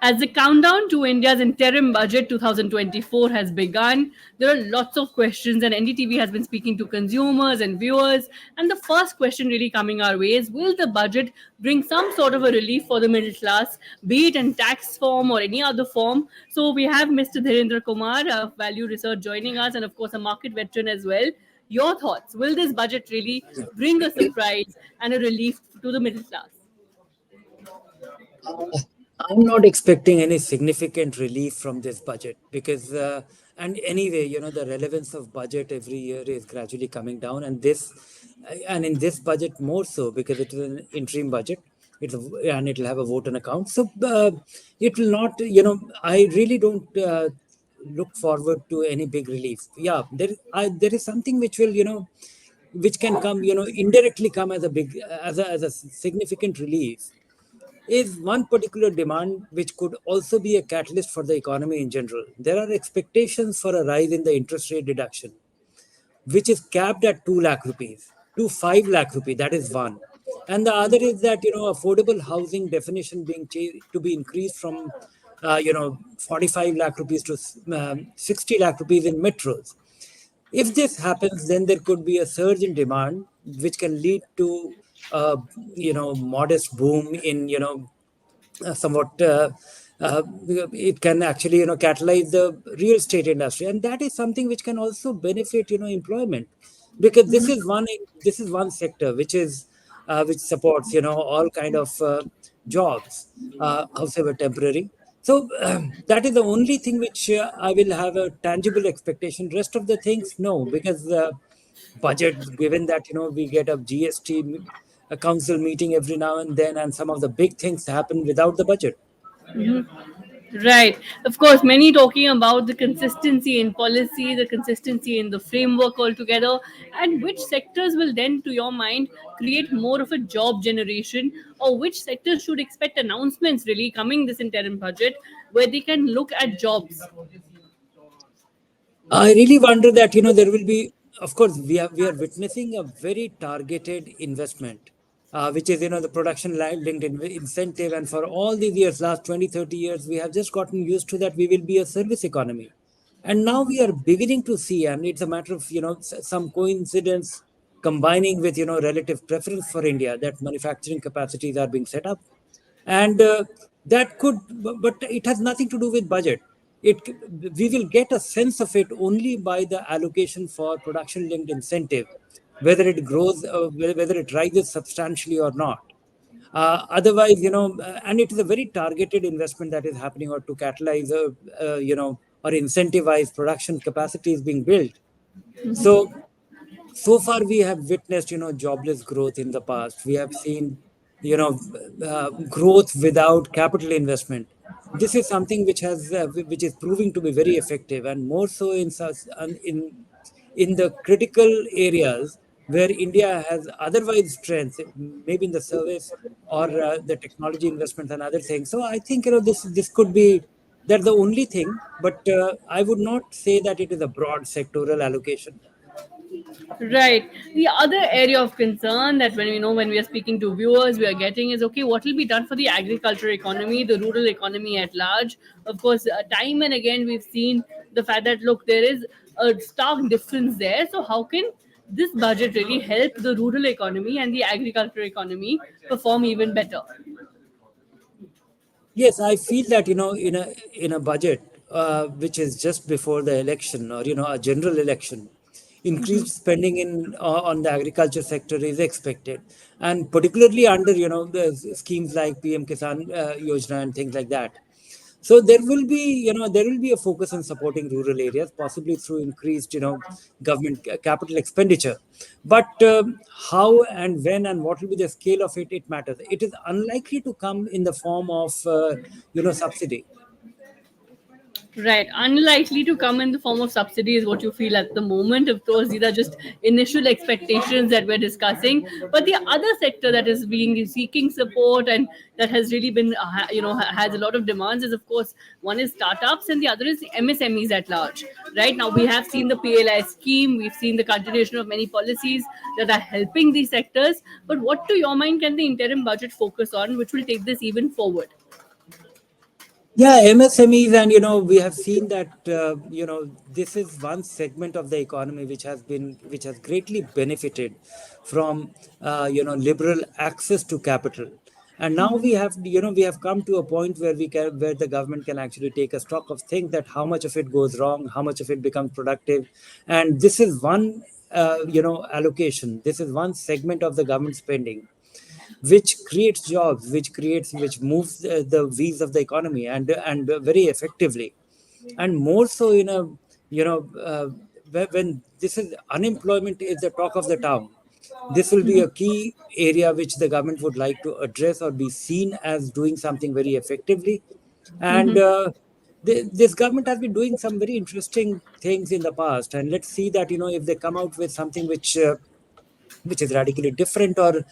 As the countdown to India's interim budget 2024 has begun, there are lots of questions, and NDTV has been speaking to consumers and viewers. And the first question really coming our way is, will the budget bring some sort of a relief for the middle class, be it in tax form or any other form? So we have Mr. Dhirendra Kumar of Value Research joining us, and of course, a market veteran as well. Your thoughts? Will this budget really bring a surprise and a relief to the middle class? I'm not expecting any significant relief from this budget because, and anyway, the relevance of budget every year is gradually coming down, and in this budget more so because it is an interim budget. And it'll have a vote on account, so it will not. I really don't look forward to any big relief. Yeah, there is something which will, which can come, indirectly come as a big, as a significant relief is one particular demand which could also be a catalyst for the economy in general. There are expectations for a rise in the interest rate deduction, which is capped at 2 lakh rupees to 5 lakh rupees. That is one. And the other is that, affordable housing definition to be increased from, 45 lakh rupees to 60 lakh rupees in metros. If this happens, then there could be a surge in demand, which can lead to, modest boom in, somewhat. It can actually, catalyze the real estate industry, and that is something which can also benefit, employment, because this is one sector which supports, all kind of jobs, however temporary. So that is the only thing which I will have a tangible expectation. Rest of the things, no, because the budget, given that we get a GST a council meeting every now and then, and some of the big things happen without the budget. Right. Of course, many talking about the consistency in policy, the consistency in the framework altogether, and which sectors will then, to your mind, create more of a job generation, or which sectors should expect announcements really coming this interim budget where they can look at jobs. I really wonder that there will be, of course, we are witnessing a very targeted investment, which is the production linked incentive, and for all these years, last 20, 30 years, we have just gotten used to that we will be a service economy, and now we are beginning to see, and it's a matter of some coincidence combining with relative preference for India, that manufacturing capacities are being set up, and that could, but it has nothing to do with budget. it we will get a sense of it only by the allocation for production linked incentive, whether it grows, whether it rises substantially or not. Otherwise, and it is a very targeted investment that is happening, or to catalyze, or incentivize production capacities being built. So far we have witnessed jobless growth in the past. We have seen growth without capital investment. This is something which is proving to be very effective, and more so in the critical areas where India has otherwise strengths, maybe in the service or the technology investments and other things. So I think this could be, that's the only thing, but I would not say that it is a broad sectoral allocation. Right. The other area of concern that when we are speaking to viewers, we are getting is, okay, what will be done for the agriculture economy, the rural economy at large? Of course, time and again we've seen the fact that, look, there is a stark difference there. So how can this budget really help the rural economy and the agriculture economy perform even better? Yes, I feel that in a budget which is just before the election, or a general election, increased spending on the agriculture sector is expected, and particularly under the schemes like PM Kisan Yojana and things like that. So there will be a focus on supporting rural areas, possibly through increased government capital expenditure. But how and when and what will be the scale of it? It matters. It is unlikely to come in the form of subsidy. Right. Unlikely to come in the form of subsidy is what you feel at the moment. Of course, these are just initial expectations that we're discussing. But the other sector that is being seeking support and that has really been, has a lot of demands is, of course, one is startups and the other is the MSMEs at large. Right now, we have seen the PLI scheme, we've seen the continuation of many policies that are helping these sectors. But what, to your mind, can the interim budget focus on, which will take this even forward? Yeah, MSMEs, and we have seen that this is one segment of the economy which has greatly benefited from liberal access to capital, and now we have come to a point where where the government can actually take a stock of things, that how much of it goes wrong, how much of it becomes productive, and this is one allocation. This is one segment of the government spending which creates jobs, which moves the wheels of the economy, and very effectively, and more so in a when this is unemployment is the talk of the town. This will be a key area which the government would like to address or be seen as doing something very effectively. And this government has been doing some very interesting things in the past, and let's see that if they come out with something which is radically different, or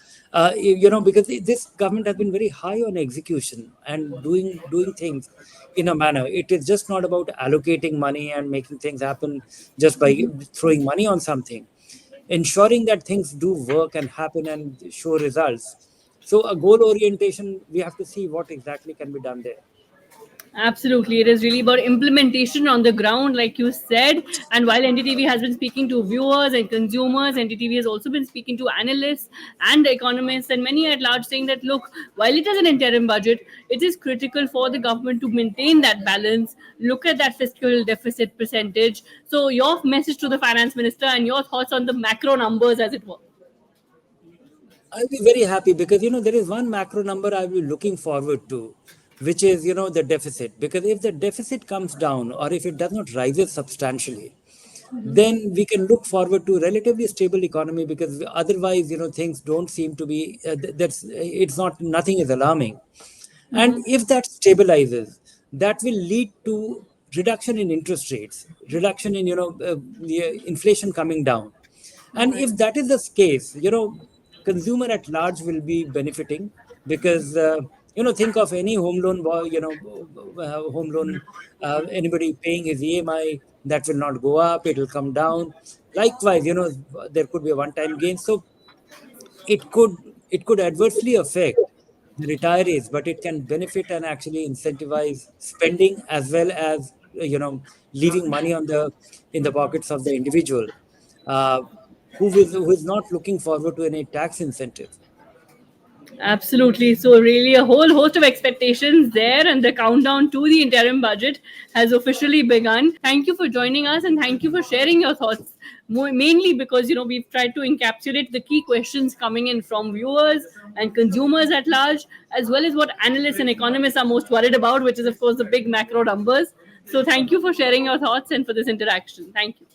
because this government has been very high on execution and doing things in a manner. It is just not about allocating money and making things happen just by throwing money on something. Ensuring that things do work and happen and show results. So a goal orientation, we have to see what exactly can be done there. Absolutely. It is really about implementation on the ground, like you said. And while NDTV has been speaking to viewers and consumers, NDTV has also been speaking to analysts and economists and many at large, saying that, look, while it is an interim budget, it is critical for the government to maintain that balance, look at that fiscal deficit percentage. So, your message to the finance minister and your thoughts on the macro numbers, as it were. I'll be very happy because there is one macro number I'll be looking forward to, which is the deficit. Because if the deficit comes down, or if it does not rise substantially, then we can look forward to relatively stable economy. Because otherwise things don't seem to be that's it's not nothing is alarming. And if that stabilizes, that will lead to reduction in interest rates, reduction in the inflation coming down. And if that is the case, consumer at large will be benefiting, because think of any home loan home loan, anybody paying his EMI, that will not go up, it will come down. Likewise, there could be a one time gain. So it could it could adversely affect the retirees, but it can benefit and actually incentivize spending, as well as leaving money on the in the pockets of the individual, uh, who is not looking forward to any tax incentive. Absolutely. So, really, a whole host of expectations there, and the countdown to the interim budget has officially begun. Thank you for joining us, and thank you for sharing your thoughts. Mainly because we've tried to encapsulate the key questions coming in from viewers and consumers at large, as well as what analysts and economists are most worried about, which is, of course, the big macro numbers. So, thank you for sharing your thoughts and for this interaction. Thank you.